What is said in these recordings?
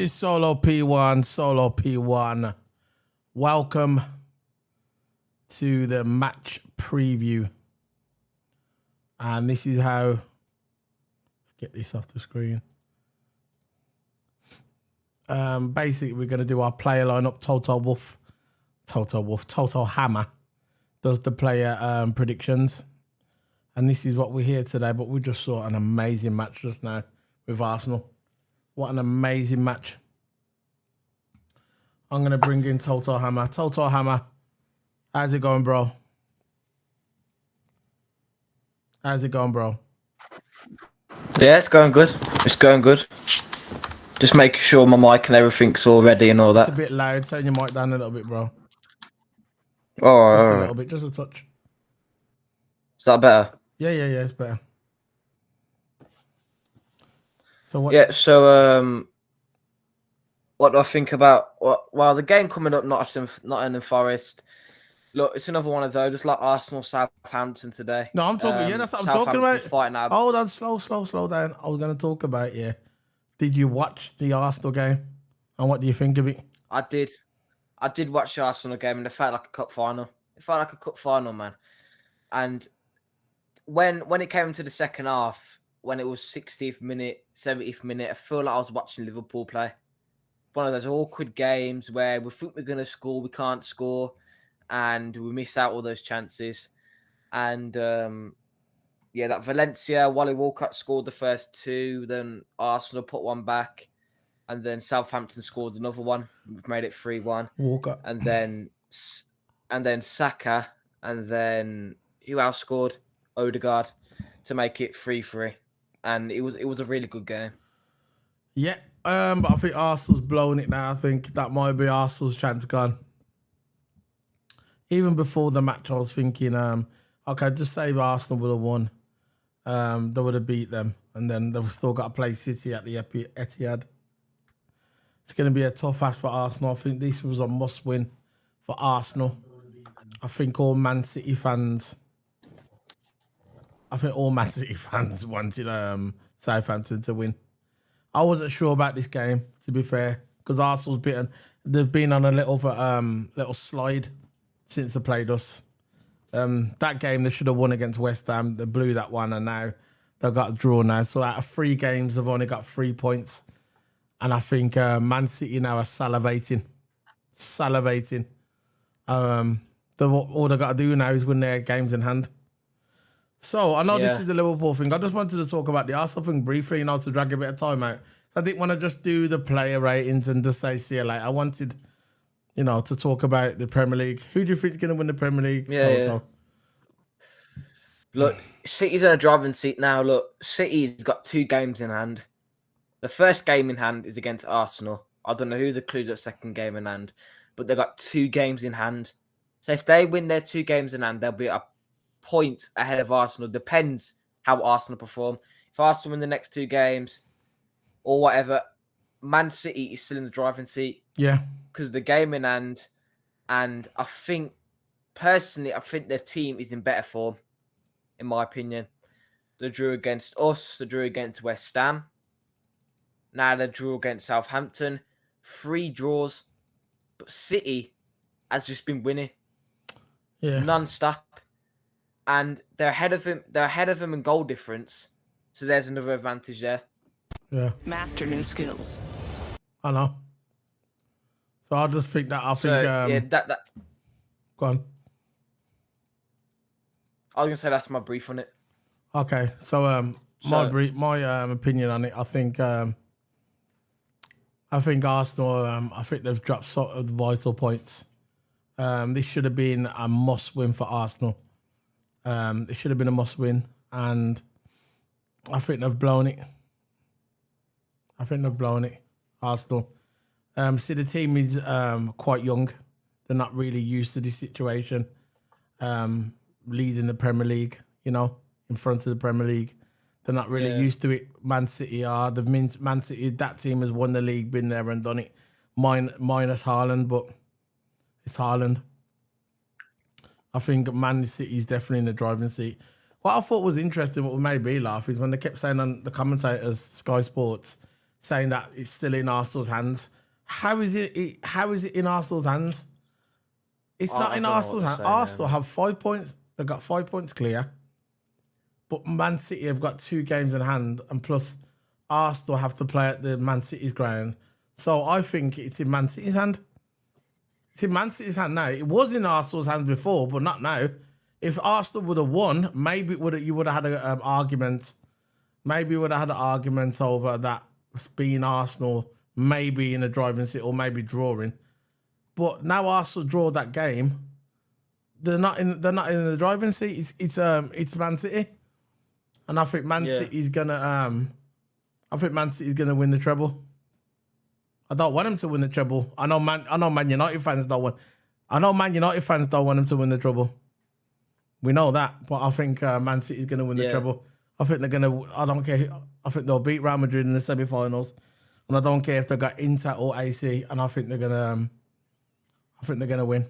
is Solo P1, Solo P1. Welcome to the match preview. And this is how, let's get this off the screen. Basically, we're going to do our player lineup. Toto Hammer does the player predictions. And this is what we're here today. But we just saw an amazing match just now with Arsenal. What an amazing match. I'm going to bring in Toto Hammer. Toto Hammer, how's it going, bro? How's it going, bro? Yeah, it's going good. It's going good. Just making sure my mic and everything's all ready and all that. It's a bit loud. Turn your mic down a little bit, bro. Oh, just a little bit, just a touch. Is that better? Yeah, it's better. So what? Yeah, so what do I think about? Well, the game coming up, Nottingham Forest. Look, it's another one of those, just like Arsenal, Southampton today. No, I'm talking. Yeah, that's what I'm talking about. Fighting out. Hold on, slow down. I was going to talk about Did you watch the Arsenal game? And what do you think of it? I did watch the Arsenal game, and it felt like a cup final. It felt like a cup final, man. And when it came to the second half, when it was 60th minute, 70th minute, I feel like I was watching Liverpool play. One of those awkward games where we think we're going to score, we can't score, and we miss out all those chances. And that Valencia, Wally Walcott scored the first two, then Arsenal put one back, and then Southampton scored another one. We've made it 3-1. Walcott. And then Saka, and then who else scored? Odegaard to make it 3-3. And it was a really good game. Yeah, but I think Arsenal's blown it now. I think that might be Arsenal's chance gone. Even before the match, I was thinking, okay, just say if Arsenal would have won, they would have beat them, and then they've still got to play City at the Etihad. It's going to be a tough ask for Arsenal. I think this was a must-win for Arsenal. I think all Man City fans wanted Southampton to win. I wasn't sure about this game, to be fair, because Arsenal's beaten. They've been on a little slide since they played us. That game they should have won against West Ham. They blew that one, and now they've got a draw now. So out of 3 games, they've only got 3 points. And I think Man City now are salivating. All they've got to do now is win their games in hand. So I know this is the Liverpool thing. I just wanted to talk about the Arsenal thing briefly, to drag a bit of time out. I didn't want to just do the player ratings and just say, see you later. I wanted, to talk about the Premier League. Who do you think is going to win the Premier League? Yeah. Look, City's in a driving seat now. Look, City's got 2 games in hand. The first game in hand is against Arsenal. I don't know who the clues at second game in hand, but they've got 2 games in hand. So if they win their 2 games in hand, they'll be a point ahead of Arsenal. Depends how Arsenal perform. If Arsenal win the next 2 games or whatever, Man City is still in the driving seat. Yeah. Because the game in hand, and I think their team is in better form, in my opinion. They drew against us, they drew against West Ham. Now they drew against Southampton. 3 draws. But City has just been winning. Yeah. Non-stop. And they're ahead of him. They're ahead of him in goal difference. So there's another advantage there. Yeah. Master new skills. I know. So I just think that that. Go on. I was gonna say that's my brief on it. Okay, so my opinion on it, I think Arsenal, I think they've dropped sort of vital points. This should have been a must-win for Arsenal. It should have been a must-win, and I think they've blown it. Arsenal. See, the team is quite young. They're not really used to this situation. Leading the Premier League, in front of the Premier League. They're not really used to it. Man City are. Man City, that team has won the league, been there and done it. Minus Haaland, but it's Haaland. I think Man City is definitely in the driving seat. What I thought was interesting, what made me laugh, is when they kept saying on the commentators, Sky Sports, saying that it's still in Arsenal's hands. How is it? How is it in Arsenal's hands? It's not in Arsenal's hands. Arsenal have 5 points. They've got 5 points clear. But Man City have got 2 games in hand, and plus Arsenal have to play at the Man City's ground. So I think it's in Man City's hand. It's in Man City's hand now. It was in Arsenal's hands before, but not now. If Arsenal would have won, maybe you would have had an argument. Maybe you would have had an argument over that being Arsenal, maybe in a driving seat or maybe drawing. But now Arsenal draw that game. They're not in the driving seat. It's Man City, and I think Man City's gonna win the treble. I don't want them to win the treble. I know Man United fans don't want. I know Man United fans don't want them to win the treble. We know that, but I think Man City's gonna win the treble. I think they're gonna. I don't care. I think they'll beat Real Madrid in the semi-finals, and I don't care if they got Inter or AC. And I think they're gonna. I think they're gonna win.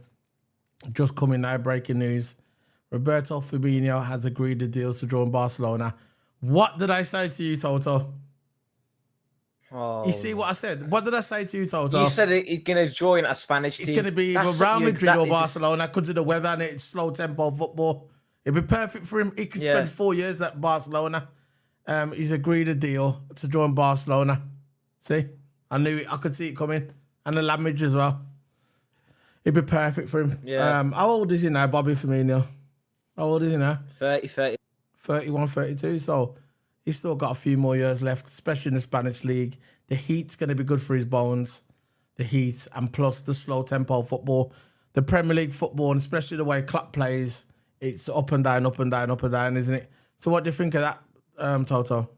Just coming now, breaking news. Roberto Firmino has agreed a deal to join Barcelona. What did I say to you, Toto? Oh, you see what I said? What did I say to you, Toto? You said he's going to join a Spanish team. It's going to be either Real Madrid or Barcelona because of the weather and it's slow tempo football. It'd be perfect for him. He could spend 4 years at Barcelona. He's agreed a deal to join Barcelona. See? I knew it. I could see it coming. And the language as well. It'd be perfect for him. Yeah. How old is he now, Bobby Firmino? How old is he now? 30. 31, 32. So he's still got a few more years left, especially in the Spanish league. The heat's going to be good for his bones. The heat and plus the slow tempo football. The Premier League football, and especially the way Klopp plays, it's up and down, up and down, up and down, isn't it? So what do you think of that, Toto?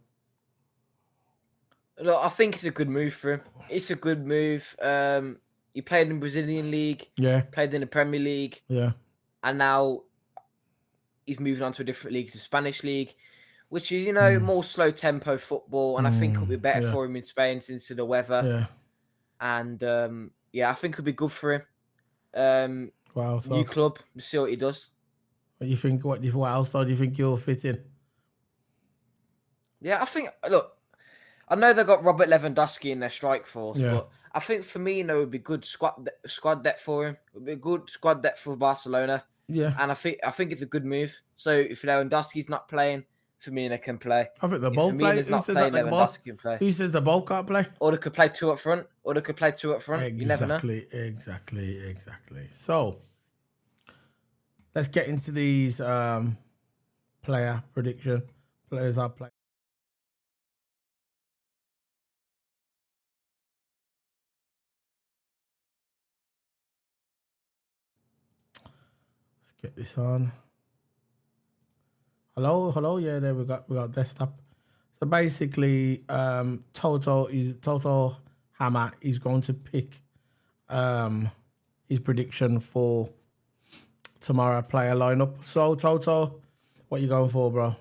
Look, I think it's a good move for him. It's a good move. He played in the Brazilian league. Yeah. Played in the Premier League. Yeah. And now he's moving on to a different league, the Spanish league, which is, more slow tempo football. And I think it'll be better for him in Spain since of the weather. Yeah. And I think it'll be good for him. Wow. So new club. We'll see what he does. What you think? What else do you think you'll fit in? Yeah, I think. Look, I know they got Robert Lewandowski in their strike force, but I think Firmino would be good squad depth for him. It would be a good squad depth for Barcelona. Yeah, and I think it's a good move. So if Lewandowski's not playing, Firmino can play. I think they both play. Who says that Lewandowski can play? Who says they both can't play? Or they could play 2 up front. Exactly, you never know. Exactly. So let's get into these player prediction. Players are playing. Get this on. Hello. Yeah, there we got desktop. So basically, Toto Hammer is going to pick his prediction for tomorrow player lineup. So Toto, what you going for, bro?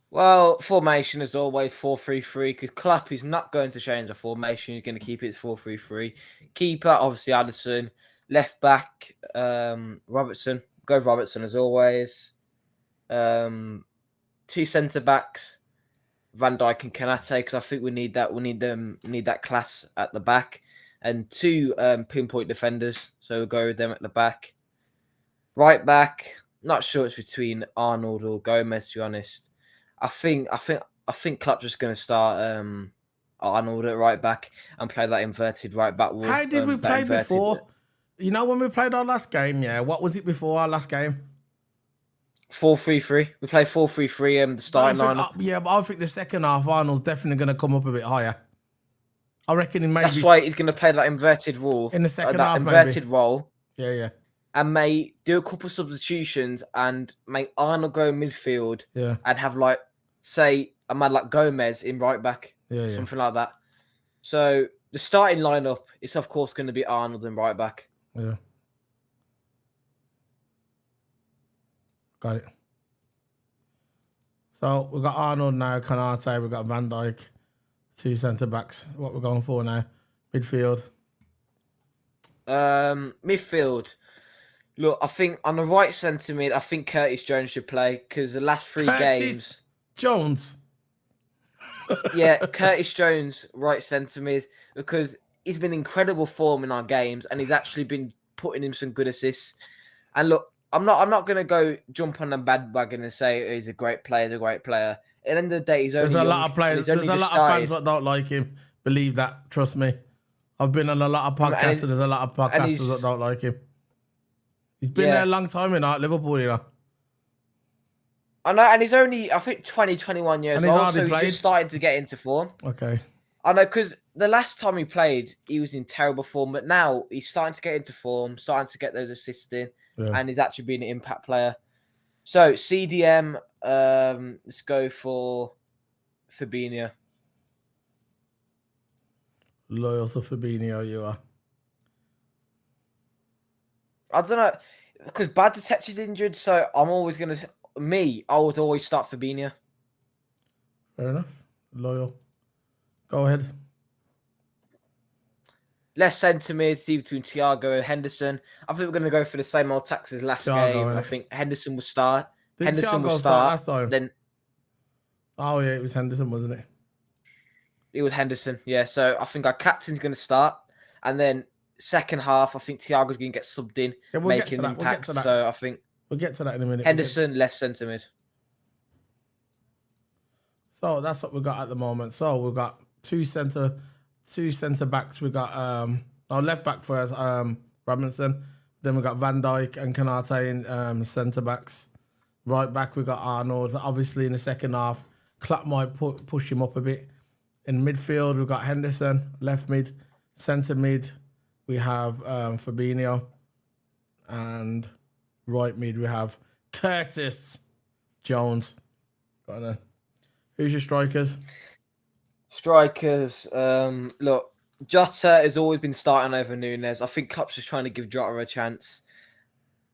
Well, formation as always 4-3-3 because Klopp is not going to change the formation. He's going to keep it 4-3-3. Keeper obviously Addison. Left back, Robertson. Go Robertson as always. 2 centre backs, Van Dijk and Kanate, because I think we need that. We need that class at the back, and 2 pinpoint defenders. So we'll go with them at the back. Right back, not sure it's between Arnold or Gomez. To be honest, I think Klopp's just going to start Arnold at right back and play that inverted right back. How did we play before? You know, when we played our last game, what was it before our last game? 4-3-3. We played 4-3-3 the starting lineup. Yeah, but I think the second half, Arnold's definitely going to come up a bit higher. I reckon he maybe... That's why he's going to play that inverted role. In the second half, inverted role. Yeah. And may do a couple of substitutions and make Arnold go in midfield. Yeah. And have, say, a man like Gomez in right back. Yeah. Something like that. So the starting lineup is, of course, going to be Arnold in right back. Yeah. Got it. So we've got Arnold now, Kanate, we've got Van Dijk, 2 centre backs. What we're going for now? Midfield. Midfield. Look, I think on the right centre mid, I think Curtis Jones should play because the last 3 games. Jones. Yeah, Curtis Jones, right centre mid, because he's been incredible form in our games, and he's actually been putting him some good assists. And look, I'm not gonna go jump on the bandwagon and say he's a great player, he's a great player. At the end of the day, he's There's only a young lot of and players. he's There's only a just lot of fans started. that don't like him. Believe that. Trust me. I've been on a lot of And podcasts, and there's a lot of podcasters that he's don't like him. He's been there yeah. a long time in Liverpool, you know. I know, and he's only, I think, 20, 21 years And he's old, hardly so he played. just started to get into form. Okay. I know, because the last time he played, he was in terrible form, but now he's starting to get into form, starting to get those assists in, Yeah. and he's actually being an impact player. So, CDM, let's go for Fabinho. Loyal to Fabinho, you are. I don't know, because Bad Detective's injured, so I'm always going to, I would always start Fabinho. Fair enough. Loyal. Go ahead. Left centre mid, see between Thiago and Henderson. I think we're going to go for the same old tax as last game. Thiago, I innit? think Henderson will start. Did Henderson will Thiago start start. last time? Then Oh, yeah, it was Henderson, wasn't it? it was Henderson, yeah. So I think our captain's going to start. And then second half, I think Thiago's going to get subbed in, Yeah, we'll get making to an that. We'll get impact. to that. So I think We'll get to that in a minute. Henderson, left centre mid. So that's what we got at the moment. So we've got two centre backs. We got our left back first, Robinson. Then we got Van Dijk and Kanate in centre backs. Right back we got Arnold. Obviously in the second half, Klopp might push him up a bit. In midfield we've got Henderson. Left mid, centre mid we have Fabinho, and right mid we have Curtis Jones. Got to Who's your strikers? Strikers, look, Jota has always been starting over Nunes. I think Klopp's just trying to give Jota a chance.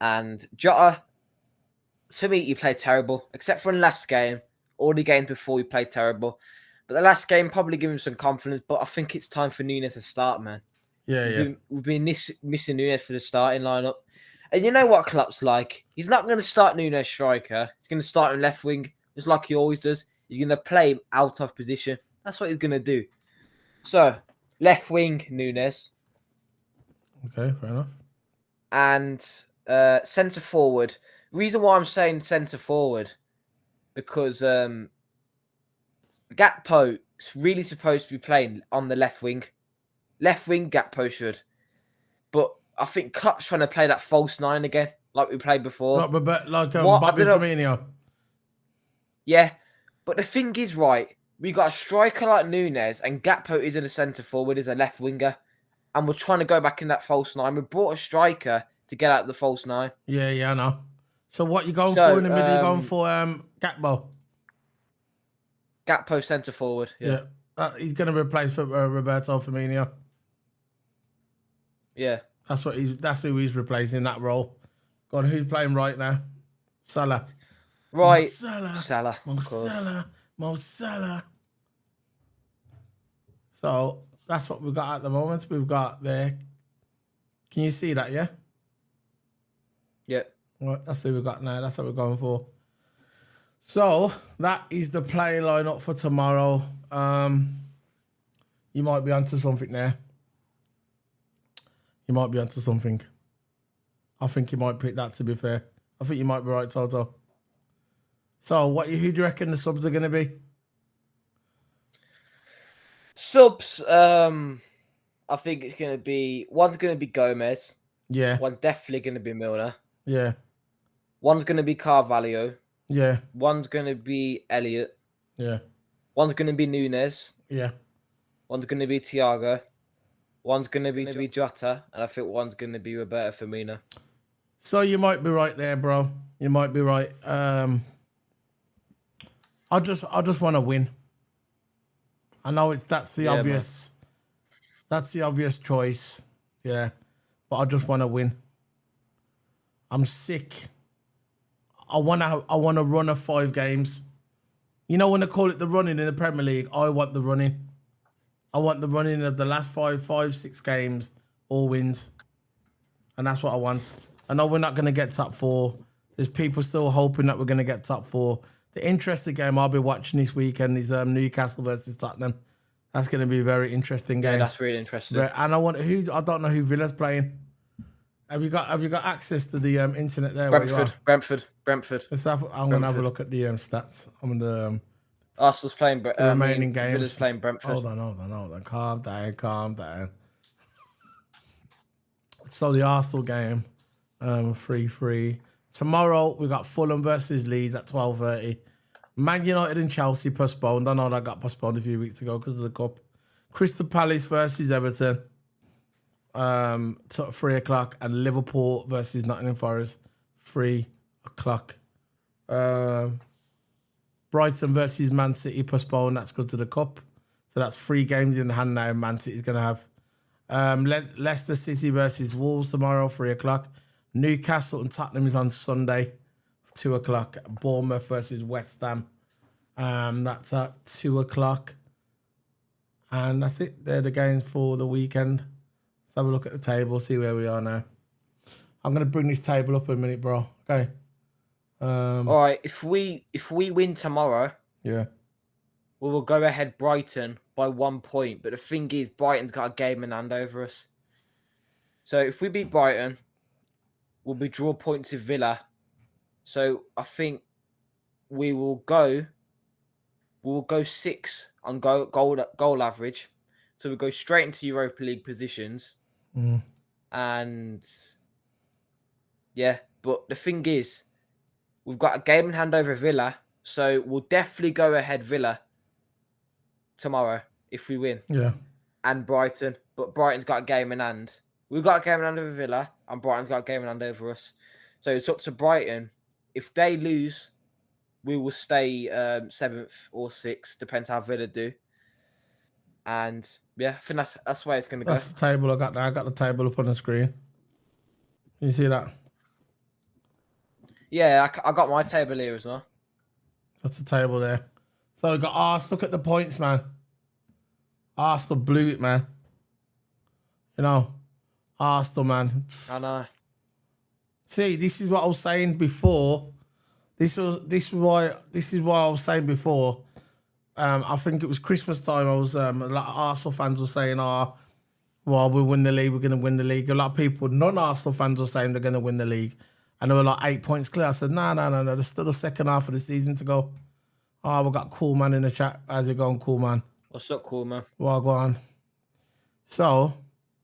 And Jota, to me, he played terrible, except for in the last game. All the games before, he played terrible. But the last game probably gave him some confidence. But I think it's time for Nunes to start, man. Yeah. We've been missing Nunes for the starting lineup. And you know what Klopp's like? He's not going to start Nunes striker. He's going to start him left wing, just like he always does. He's going to play him out of position. That's what he's going to do. So, left wing, Nunes. Okay, fair enough. And centre forward. Reason why I'm saying centre forward, because Gakpo is really supposed to be playing on the left wing. Left wing, Gakpo should. But I think Klopp's trying to play that false nine again, like we played before. Like Bobby Firmino. Yeah, but the thing is, right, we got a striker like Nunes, and Gakpo isn't a centre forward, is a left winger, and we're trying to go back in that false nine. We brought a striker to get out of the false nine. Yeah, I know. So what you going for in the middle? You're going for Gakpo. Gakpo centre forward. Yeah. He's going to replace Roberto Firmino. Yeah. That's who he's replacing that role. Go on, who's playing right now? Salah. Right. Salah. Mo Salah. So that's what we've got at the moment. We've got there. Can you see that? Yeah. Yeah. Well, that's who we've got now. That's what we're going for. So that is the playing lineup for tomorrow. You might be onto something there. You might be onto something. I think you might pick that, to be fair. I think you might be right, Toto. So who do you reckon the subs are going to be? Subs, I think it's going to be... One's going to be Gomez. Yeah. One's definitely going to be Milner. Yeah. One's going to be Carvalho. Yeah. One's going to be Elliot. Yeah. One's going to be Nunes. Yeah. One's going to be Thiago. One's going to be Jota. And I think one's going to be Roberto Firmino. So you might be right there, bro. You might be right. I just want to win. I know that's the obvious. Man. That's the obvious choice. Yeah. But I just want to win. I'm sick. I want to run of 5 games. You know when they call it the running in the Premier League, I want the running. I want the running of the last 6 games, all wins. And that's what I want. I know we're not going to get top 4. There's people still hoping that we're going to get top 4. The interesting game I'll be watching this weekend is Newcastle versus Tottenham. That's going to be a very interesting game. Yeah, that's really interesting. And I don't know who Villa's playing. Have you got access to the internet there? Brentford. I'm gonna have a look at the stats. I'm the Arsenal's playing. the remaining games. Villa's playing Brentford. Hold on. Calm down. So the Arsenal game, 3-3. Tomorrow we got Fulham versus Leeds at 12:30. Man United and Chelsea postponed. I know that got postponed a few weeks ago because of the cup. Crystal Palace versus Everton, 3 o'clock, and Liverpool versus Nottingham Forest, 3 o'clock. Brighton versus Man City postponed. That's good to the cup. So that's 3 games in hand now. Man City's gonna have. Leicester City versus Wolves tomorrow, 3 o'clock. Newcastle and Tottenham is on Sunday, 2 o'clock. Bournemouth versus West Ham. That's at 2 o'clock. And that's it. They're the games for the weekend. Let's have a look at the table, see where we are now. I'm going to bring this table up in a minute, bro. Okay. All right. If we win tomorrow, yeah, we will go ahead Brighton by 1 point. But the thing is, Brighton's got a game in hand over us. So if we beat Brighton, we'll be draw points with Villa. So I think we will go 6 on goal average. So we go straight into Europa League positions. And yeah, but the thing is, we've got a game in hand over Villa. So we'll definitely go ahead Villa tomorrow if we win. Yeah. And Brighton. But Brighton's got a game in hand. We've got a game in hand over Villa, and Brighton's got a game in hand over us. So it's up to Brighton. If they lose, we will stay 7th or 6th, depends how Villa do. And yeah, I think that's the way it's going to go. That's the table I got now. I got the table up on the screen. You see that? Yeah, I got my table here as well. That's the table there. So we got Arsenal. Look at the points, man. Arsenal blew it, man. You know, Arsenal, man. I know. See, this is what I was saying before. This is why I was saying before. I think it was Christmas time. I was a lot of Arsenal fans were saying, "Oh, well, we win the league. We're going to win the league." A lot of people, non-Arsenal fans, were saying they're going to win the league, and they were like 8 points clear. I said, "No. There's still the second half of the season to go." Oh, we got Cool Man in the chat. How's it going, Cool Man? What's up, Cool Man? Well, go on. So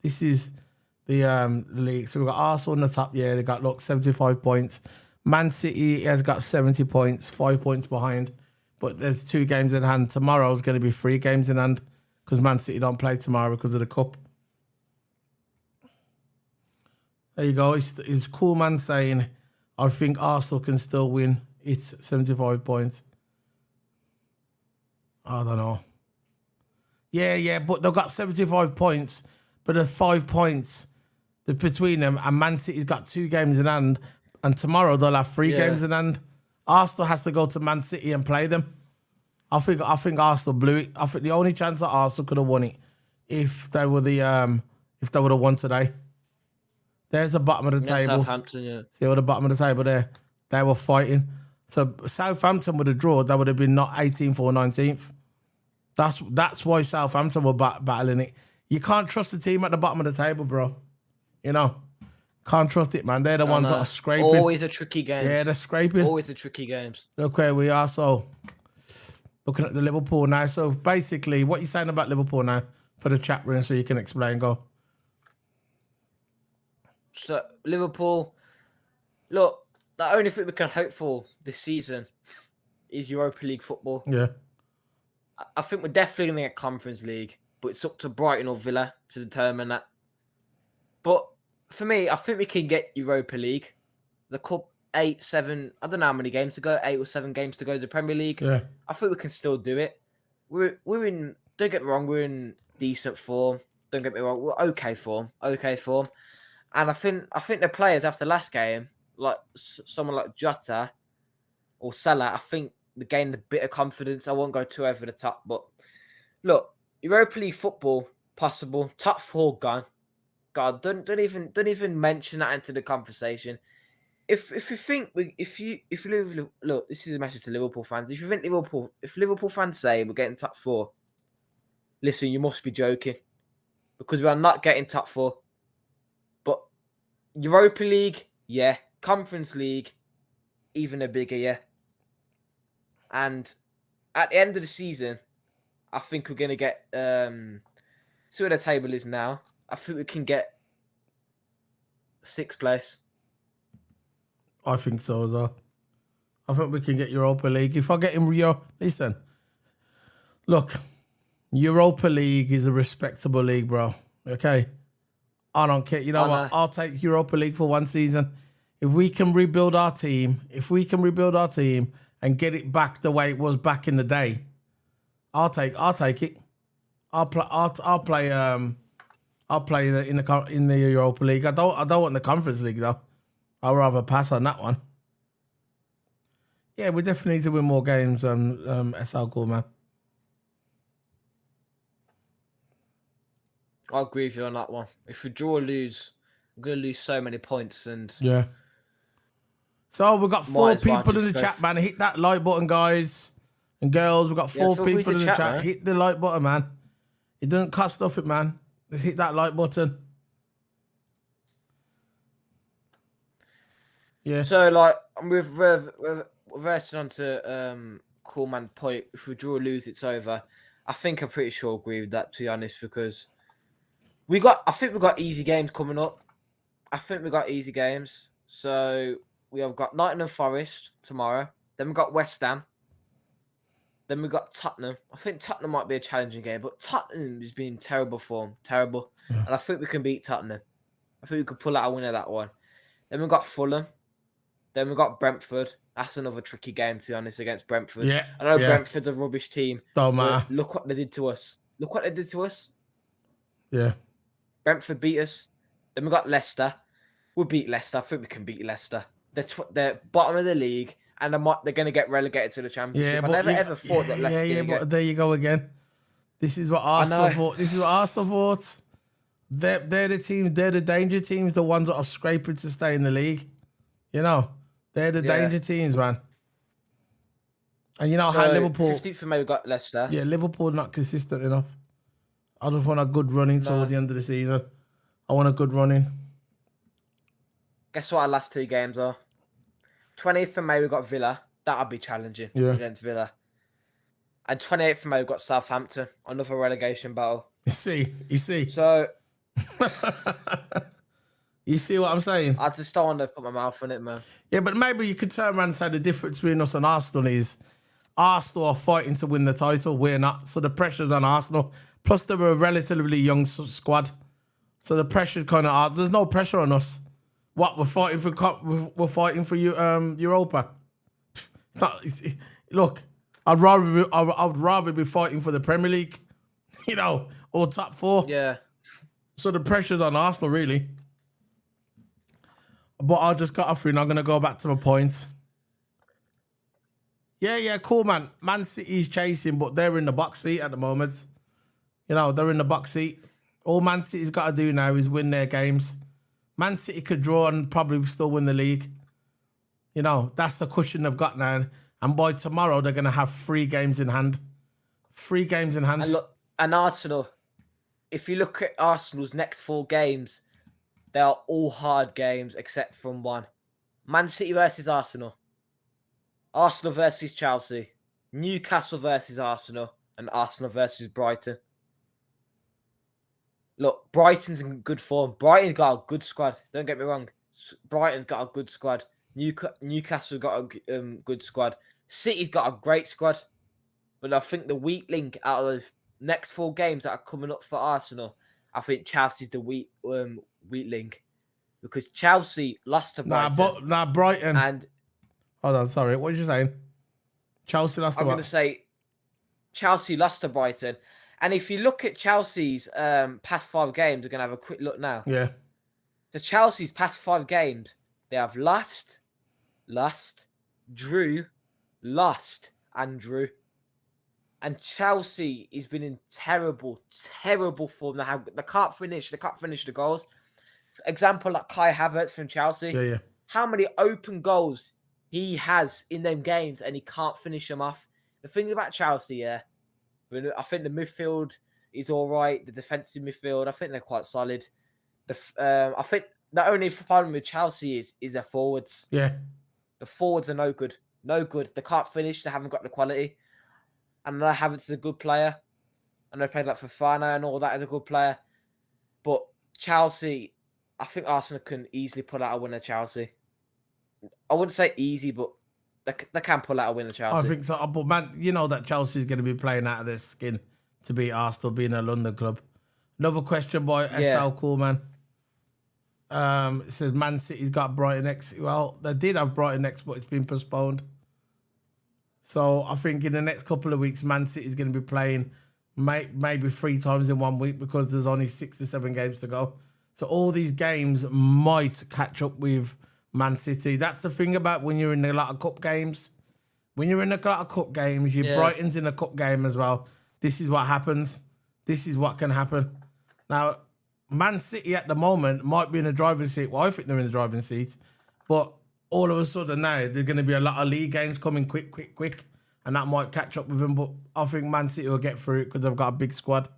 this is the league. So we've got Arsenal in the top. Yeah, they got 75 points. Man City has got 70 points, 5 points behind. But there's 2 games in hand. Tomorrow's going to be 3 games in hand because Man City don't play tomorrow because of the cup. There you go. It's Cool Man saying, I think Arsenal can still win. It's 75 points. I don't know. Yeah, but they've got 75 points, but there's 5 points between them, and Man City's got 2 games in hand, and tomorrow they'll have 3 games in hand. Arsenal has to go to Man City and play them. I think Arsenal blew it. I think the only chance that Arsenal could have won it if they would have won today. There's the bottom of the table. Southampton, yeah. See at the bottom of the table there? They were fighting. So Southampton would have drawn. They would have been not 18th or 19th. That's why Southampton were battling it. You can't trust the team at the bottom of the table, bro. You know, can't trust it, man. They're the ones that are scraping. Always a tricky game. Yeah, they're scraping. Always the tricky games. Look where we are. So looking at the Liverpool now. So basically, what you saying about Liverpool now for the chat room, so you can explain. Go. So Liverpool, look, the only thing we can hope for this season is Europa League football. Yeah. I think we're definitely going to get Conference League, but it's up to Brighton or Villa to determine that. But for me, I think we can get Europa League. The Cup, 8, 7, I don't know how many games to go, 8 or 7 games to go to the Premier League. Yeah. I think we can still do it. We're in, don't get me wrong, we're in decent form. Don't get me wrong, we're okay form. And I think the players after last game, like someone like Jota or Salah, I think they gained a bit of confidence. I won't go too over the top, but look, Europa League football possible. Top 4 gone. God, don't even mention that into the conversation. if you think if you look, this is a message to Liverpool fans. If you think if Liverpool fans say we're getting top 4, listen, you must be joking, because we are not getting top 4. But Europa League, yeah. Conference League, even a bigger, yeah. And at the end of the season, I think we're gonna get see where the table is now. I think we can get 6th place. I think so as well. I think we can get Europa League. If I get in Rio, listen, look, Europa League is a respectable league, bro. Okay? I don't care. You know what? I'll take Europa League for one season. If we can rebuild our team, and get it back the way it was back in the day, I'll take it. I'll play in the Europa League. I don't want the Conference League though. I'd rather pass on that one. Yeah, we definitely need to win more games. SL Cool, man. I agree with you on that one. If we draw or lose, we're going to lose so many points. And yeah. So we've got 4 people in the chat, for... man. Hit that like button, guys and girls. We've got 4 people in the chat. Man. Hit the like button, man. It doesn't cost nothing, man. Just hit that like button. Yeah. So, like, with reversing on to Coolman's point, if we draw or lose, it's over. I'm pretty sure I agree with that, to be honest, because I think we've got easy games coming up. So we have got Nottingham Forest tomorrow. Then we've got West Ham. Then we've got Tottenham. I think Tottenham might be a challenging game, but Tottenham has been in terrible form. Terrible. Yeah. And I think we can beat Tottenham. I think we could pull out a win of that one. Then we've got Fulham. Then we've got Brentford. That's another tricky game, to be honest, against Brentford. Yeah. I know Brentford's a rubbish team. Don't matter. Look what they did to us. Yeah. Brentford beat us. Then we got Leicester. We'll beat Leicester. I think we can beat Leicester. They're bottom of the league, and they're going to get relegated to the Championship. Yeah, I never ever thought that Leicester. Yeah, but there you go again. This is what Arsenal thought. They're the teams. They're the danger teams. The ones that are scraping to stay in the league. You know, they're the danger teams, man. And you know how Liverpool 15th for me, we got Leicester. Yeah, Liverpool not consistent enough. I just want a good running toward the end of the season. I want a good running. Guess what our last 2 games are? 20th of May, we've got Villa. That'll be challenging against Villa. And 28th of May, we've got Southampton. Another relegation battle. You see. So... You see what I'm saying? I just don't want to put my mouth on it, man. Yeah, but maybe you could turn around and say the difference between us and Arsenal is Arsenal are fighting to win the title. We're not. So the pressure's on Arsenal. Plus, they were a relatively young squad. So the pressure's kind of... There's no pressure on us. What, we're fighting for Europa. Look, I'd rather be fighting for the Premier League, or top 4. Yeah. So the pressure's on Arsenal, really. But I just got off and I'm going to go back to my points. Yeah, cool, man. Man City's chasing, but they're in the box seat at the moment. They're in the box seat. All Man City's got to do now is win their games. Man City could draw and probably still win the league. That's the cushion they've got now. And by tomorrow, they're going to have 3 games in hand. 3 games in hand. And Arsenal, if you look at Arsenal's next 4 games, they are all hard games except from one. Man City versus Arsenal. Arsenal versus Chelsea. Newcastle versus Arsenal. And Arsenal versus Brighton. Look, Brighton's in good form. Brighton's got a good squad. Don't get me wrong. Brighton's got a good squad. Newcastle's got a good squad. City's got a great squad. But I think the weak link out of the next 4 games that are coming up for Arsenal, I think Chelsea's the weak link. Because Chelsea lost to Brighton. Brighton. And hold on, sorry. What are you saying? Chelsea lost to I'm going to say Chelsea lost to Brighton. And if you look at Chelsea's past 5 games, we're going to have a quick look now. Yeah. So Chelsea's past 5 games, they have lost, drew, lost, and drew. And Chelsea has been in terrible form. They can't finish the goals. For example, like Kai Havertz from Chelsea. Yeah. how many open goals he has in them games and he can't finish them off. The thing about Chelsea, yeah, I think the midfield is all right. The defensive midfield, I think they're quite solid. I think the only problem with Chelsea is their forwards. Yeah. The forwards are no good. No good. They can't finish. They haven't got the quality. And Havertz is a good player. And they played like Fofana and all that as a good player. But Chelsea, I think Arsenal can easily pull out a win at Chelsea. I wouldn't say easy, but they can pull out a win at Chelsea. I think so. But man, you know that Chelsea's going to be playing out of their skin to beat Arsenal, being a London club. Another question by SL Coolman. It says Man City's got Brighton next. Well, they did have Brighton next, but it's been postponed. So I think in the next couple of weeks, Man City's going to be playing maybe 3 times in 1 week because there's only 6 or 7 games to go. So all these games might catch up with Man City. That's the thing about when you're in a lot of cup games. When you're in a lot of cup games, Brighton's in a cup game as well. This is what happens. This is what can happen. Now, Man City at the moment might be in the driving seat. Well, I think they're in the driving seat. But all of a sudden now, there's going to be a lot of league games coming quick. And that might catch up with them. But I think Man City will get through it because they've got a big squad.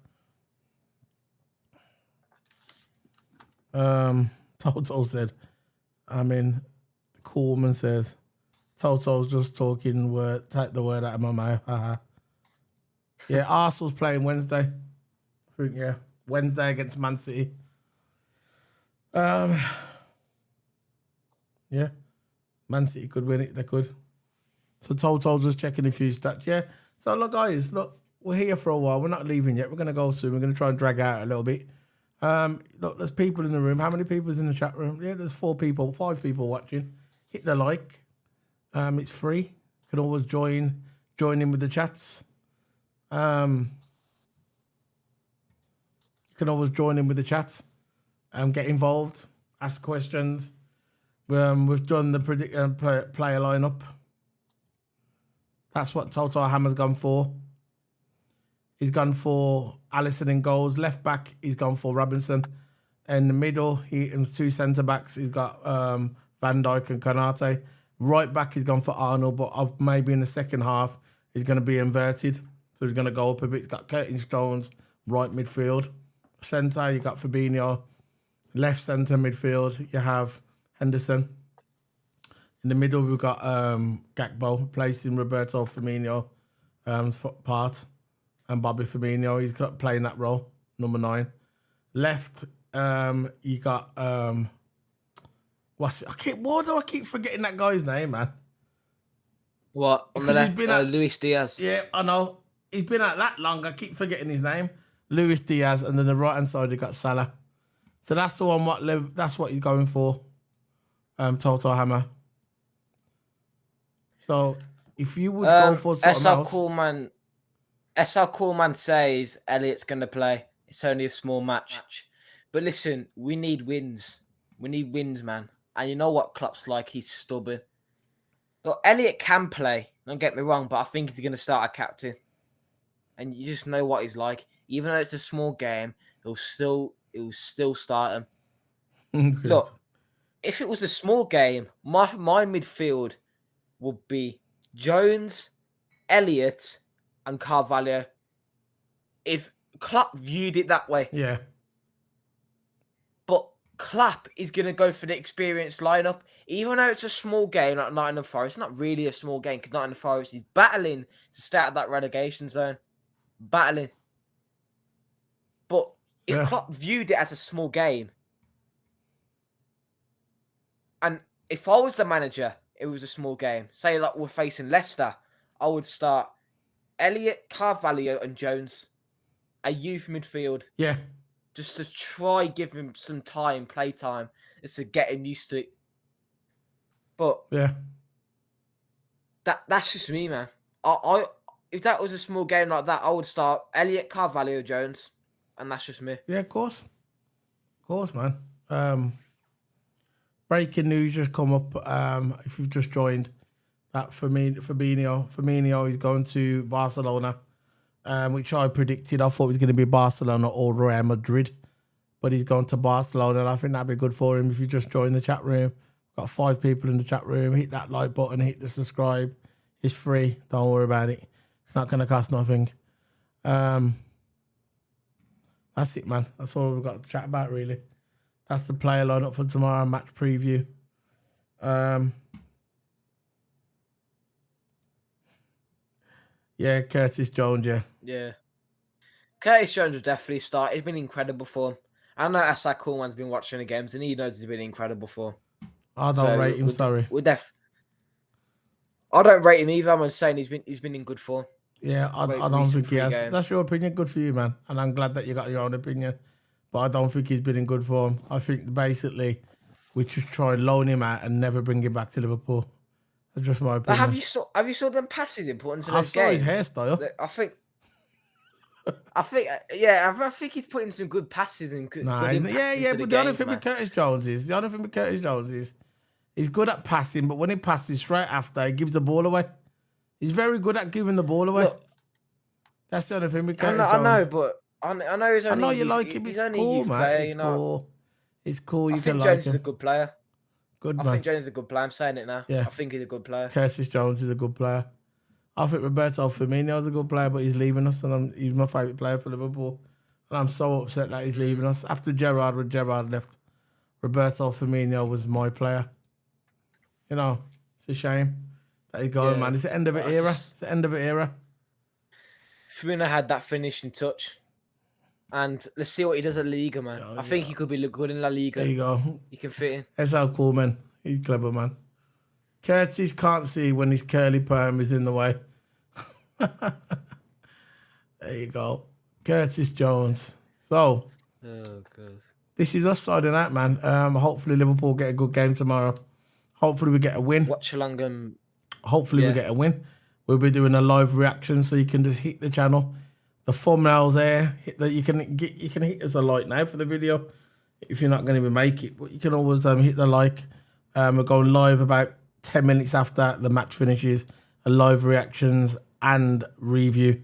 Toto said, Coolman says, Toto's just talking take the word out of my mouth. Yeah, Arsenal's playing Wednesday. I think, yeah. Wednesday against Man City. Yeah. Man City could win it. They could. So Toto's just checking a few stats. Yeah. So look, guys, we're here for a while. We're not leaving yet. We're going to go soon. We're going to try and drag out a little bit. Look, there's people in the room. How many people is in the chat room? Yeah, there's 5 people watching. Hit the like. It's free. You can always join in with the chats. You can always join in with the chats. Get involved. Ask questions. We've done the player lineup. That's what Toto Hammer's gone for. He's gone for Alisson in goals. Left back, he's gone for Robinson. In the middle, in 2 centre backs, he's got Van Dijk and Konate. Right back, he's gone for Arnold, but maybe in the second half, he's going to be inverted. So he's going to go up a bit. He's got Curtin Stones, right midfield. Centre, you got Fabinho. Left centre midfield, you have Henderson. In the middle, we've got Gakpo replacing Roberto Firmino part. And Bobby Firmino, he's got playing that role, number 9. Left, you got why do I keep forgetting that guy's name, man? What? On the left, Luis Diaz. Yeah, I know. He's been out that long. I keep forgetting his name. Luis Diaz, and then the right hand side you got Salah. So that's the one. That's what he's going for. Toto Hammer. So if you would go for something else, SL Coolman says Elliot's going to play. It's only a small match. But listen, we need wins. We need wins, man. And you know what Klopp's like? He's stubborn. Look, Elliot can play. Don't get me wrong, but I think he's going to start a captain. And you just know what he's like. Even though it's a small game, he'll still start him. Look, if it was a small game, my midfield would be Jones, Elliot, and Carvalho. If Klopp viewed it that way. Yeah. But Klopp is going to go for the experienced lineup. Even though it's a small game like Nottingham Forest, it's not really a small game because Nottingham Forest is battling to stay out of that relegation zone. Battling. But if Klopp viewed it as a small game, and if I was the manager, it was a small game. Say like we're facing Leicester, I would start Elliot, Carvalho, and Jones. A youth midfield. Yeah. Just to try give him some time, play time, just to get him used to it. But yeah, that's just me, man. I if that was a small game like that, I would start Elliot, Carvalho, Jones, and that's just me. Yeah, of course, man. Breaking news just come up. If you've just joined, that Firmino is going to Barcelona. Which I predicted. I thought it was going to be Barcelona or Real Madrid. But he's gone to Barcelona, and I think that'd be good for him if you just join the chat room. Got 5 people in the chat room. Hit that like button. Hit the subscribe. It's free. Don't worry about it. It's not going to cost nothing. That's it, man. That's all we've got to chat about, really. That's the player lineup for tomorrow. Match preview. Yeah, Curtis Jones, yeah. Yeah. Curtis Jones will definitely start. He's been incredible for him. I know Asad Coolman's been watching the games and he knows he's been incredible for him. I don't rate him, sorry. I don't rate him either. I'm just saying he's been in good form. Yeah, I don't think he has. Games. That's your opinion. Good for you, man. And I'm glad that you got your own opinion. But I don't think he's been in good form. I think basically we should try and loan him out and never bring him back to Liverpool. That's just my opinion. But have you saw them passes he put into those games? I saw his hairstyle. I think he's putting some good passes and good. But the only thing with Curtis Jones is, he's good at passing, but when he passes straight after, he gives the ball away. He's very good at giving the ball away. Look, that's the only thing with Curtis Jones. I know, but I know he's only. I know you like him. It's cool, man. It's cool. It's cool. You can like him. I think Jones is a good player. Good man. I think Jones is a good player. I'm saying it now. Yeah. I think he's a good player. Curtis Jones is a good player. I think Roberto Firmino is a good player, but he's leaving us, and he's my favourite player for Liverpool. And I'm so upset that he's leaving us. After when Gerrard left, Roberto Firmino was my player. You know, it's a shame that he's going, man. It's the end of an era. It's the end of an era. Firmino had that finishing touch. And let's see what he does at Liga, man. I think he could be good in La Liga. There you go. He can fit in. That's how cool, man. He's clever, man. Curtis can't see when his curly perm is in the way. There you go. Curtis Jones. So, this is us siding out, man. Hopefully Liverpool get a good game tomorrow. Hopefully we get a win. Watch along. Hopefully we get a win. We'll be doing a live reaction, so you can just hit the channel. The thumbnail's there. You can hit us a like now for the video if you're not going to even make it. But you can always hit the like. We're going live about 10 minutes after the match finishes. A live reactions and review.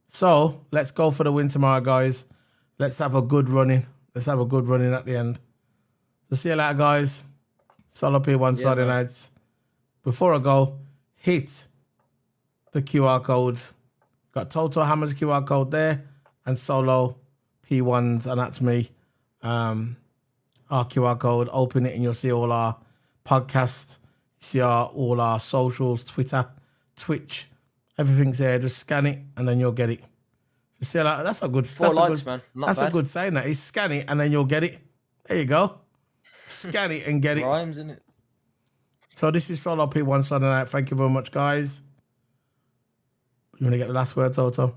So let's go for the win tomorrow, guys. Let's have a good running. Let's have a good running at the end. So see you later, guys. Solo P1 Saturday nights. Before I go, hit the QR codes. Got Toto Hammer's QR code there and Solo P1's, and that's me. Our QR code. Open it and you'll see all our podcasts. See all our socials, Twitter, Twitch. Everything's there. Just scan it and then you'll get it. So see, like, that's a good. Man. That's a good saying. That is scan it and then you'll get it. There you go. Scan it and get it. Rhymes, innit? So this is Solo P1 Sunday night. Thank you very much, guys. You want to get the last word, Toto?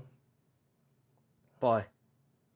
Bye.